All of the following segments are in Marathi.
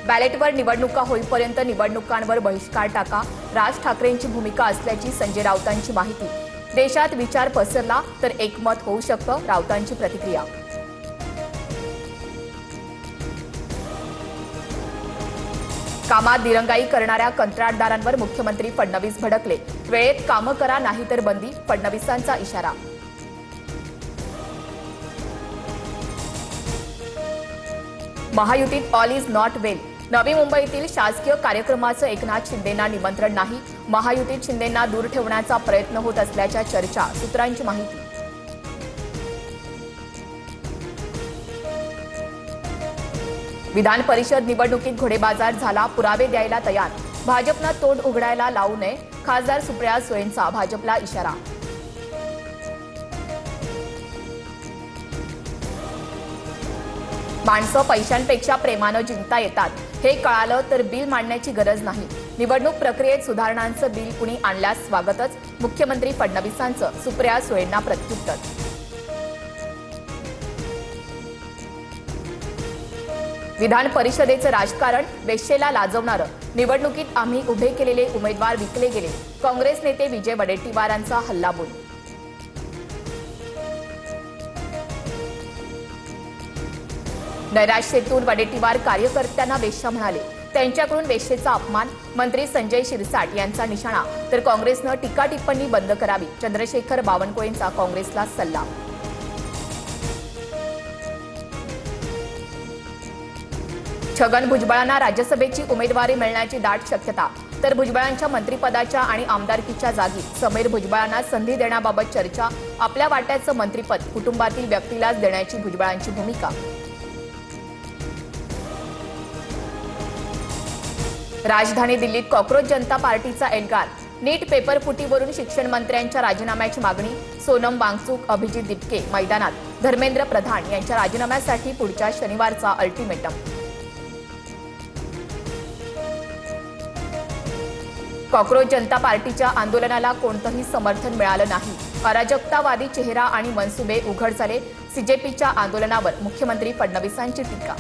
बॅलेटवर निवडणुका होईपर्यंत निवडणुकांवर बहिष्कार टाका, राज ठाकरेंची भूमिका असल्याची संजय राऊतांची माहिती। देशात विचार पसरला तर एकमत होऊ शकतं, राऊतांची प्रतिक्रिया। कामात दिरंगाई करणाऱ्या कंत्राटदारांवर मुख्यमंत्री फडणवीस भडकले। वेळेत कामं करा नाहीतर बंदी, फडणवीसांचा इशारा। महायुतीत ऑल इज नॉट वेल। नवी मुंबईतील शासकीय कार्यक्रमाचं एकनाथ शिंदेंना निमंत्रण नाही। महायुतीत शिंदेंना दूर ठेवण्याचा प्रयत्न होत असल्याच्या चर्चा, सूत्रांची माहिती। विधान परिषद निवडणुकीत घोडेबाजार झाला, पुरावे द्यायला तयार। भाजपनं तोंड उघडायला लावू नये, खासदार सुप्रिया सुळेंचा भाजपला इशारा। माणसं पैशांपेक्षा प्रेमानं जिंकता येतात, हे कळालं तर बिल मांडण्याची गरज नाही। निवडणूक प्रक्रियेत सुधारणांचं बिल कुणी आणल्यास स्वागतच, मुख्यमंत्री फडणवीसांचं सुप्रिया सुळेंना प्रत्युत्तर। विधान परिषदेचं राजकारण वेश्येला लाजवणारं, निवडणुकीत आम्ही उभे केलेले उमेदवार विकले गेले, काँग्रेस नेते विजय वडेट्टीवारांचा हल्लाबोल। नैराश्येतून वडेट्टीवार कार्यकर्त्यांना वेश्या म्हणाले, त्यांच्याकडून वेश्येचा अपमान। मंत्री संजय शिरसाट यांचा निशाणा, तर काँग्रेसनं टीका टिप्पणी बंद करावी, चंद्रशेखर बावनकुळेंचा काँग्रेसला सल्ला। छगन भुजबळांना राज्यसभेची उमेदवारी मिळण्याची दाट शक्यता, तर भुजबळांच्या मंत्रिपदाच्या आणि आमदारकीच्या जागी समीर भुजबळांना संधी देण्याबाबत चर्चा। आपल्या वाट्याचं मंत्रिपद कुटुंबातील व्यक्तीलाच देण्याची भुजबळांची भूमिका। राजधानी दिल्लीत कॉक्रोच जनता पार्टीचा एल्गार, नीट पेपरफुटीवरून शिक्षण मंत्र्यांच्या राजीनाम्याची मागणी। सोनम वांगचुक, अभिजित दिपके मैदानात, धर्मेंद्र प्रधान यांच्या राजीनाम्यासाठी पुढच्या शनिवारचा अल्टिमेटम। कॉक्रोच जनता पार्टीच्या आंदोलनाला कोणतंही समर्थन मिळालं नाही। अराजकतावादी चेहरा आणि मनसुबे उघड झाले, सीजेपीच्या आंदोलनावर मुख्यमंत्री फडणवीसांची टीका।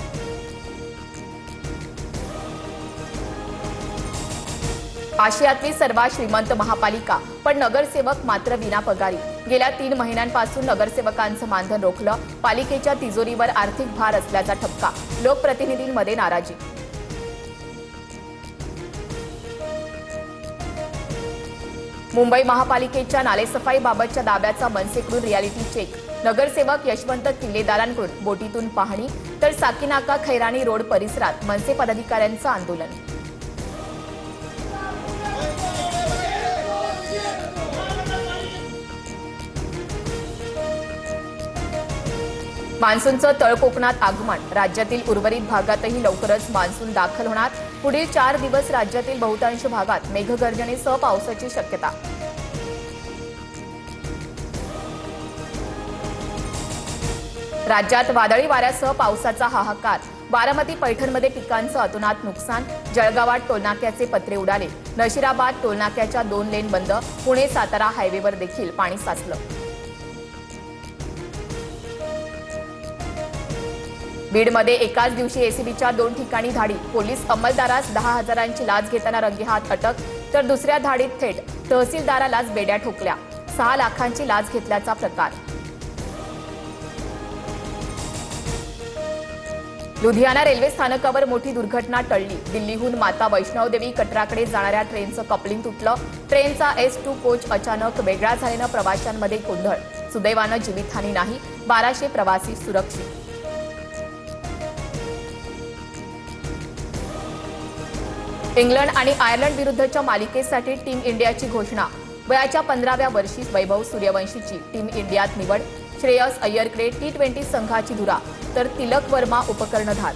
आशियातली सर्वात श्रीमंत महापालिका, पण नगरसेवक मात्र विनापगारी। गेल्या 3 महिन्यांपासून नगरसेवकांचं मानधन रोखलं, पालिकेच्या तिजोरीवर आर्थिक भार असल्याचा ठपका, लोकप्रतिनिधींमध्ये नाराजी। मुंबई महापालिकेच्या नालेसफाईबाबतच्या दाव्याचा मनसेकडून रियालिटी चेक। नगरसेवक यशवंत किल्लेदारांकडून बोटीतून पाहणी, तर साकीनाका खैरानी रोड परिसरात मनसे पदाधिकाऱ्यांचं आंदोलन। मान्सूनचं तळ कोकणात आगमन, राज्यातील उर्वरित भागातही लवकरच मान्सून दाखल होणार। पुढील 4 दिवस राज्यातील बहुतांश भागात मेघगर्जनेसह पावसाची शक्यता। राज्यात वादळी वाऱ्यासह पावसाचा हाहाकार, बारामती पैठणमध्ये पिकांचं अतोनात नुकसान। जळगावात टोलनाक्याचे पत्रे उडाले, नशिराबाद टोलनाक्याच्या 2 लेन बंद, पुणे सातारा हायवेवर देखील पाणी साचलं। बीडमध्ये एकाच दिवशी एसीबीच्या 2 ठिकाणी धाडी, पोलीस अंमलदारास 10,000ची लाच घेताना रंगेहात अटक, तर दुसऱ्या धाडीत थेट तहसीलदारालाच बेड्या ठोकल्या, 6 लाखांची लाच घेतल्याचा प्रकार। लुधियाना रेल्वे स्थानकावर मोठी दुर्घटना टळली, दिल्लीहून माता वैष्णवदेवी कटराकडे जाणाऱ्या ट्रेनचं कपलिंग तुटलं, ट्रेनचा S2 कोच अचानक वेगळा झाल्यानं प्रवाशांमध्ये गोंधळ, सुदैवानं जीवितहानी नाही, 1200 प्रवासी सुरक्षित। इंग्लंड आणि आयर्लंड विरुद्धच्या मालिकेसाठी टीम इंडियाची घोषणा, वयाच्या 15व्या वर्षी वैभव सूर्यवंशीची टीम इंडियात निवड, श्रेयस अय्यरकडे T20 संघाची धुरा, तर तिलक वर्मा उपकर्णधार।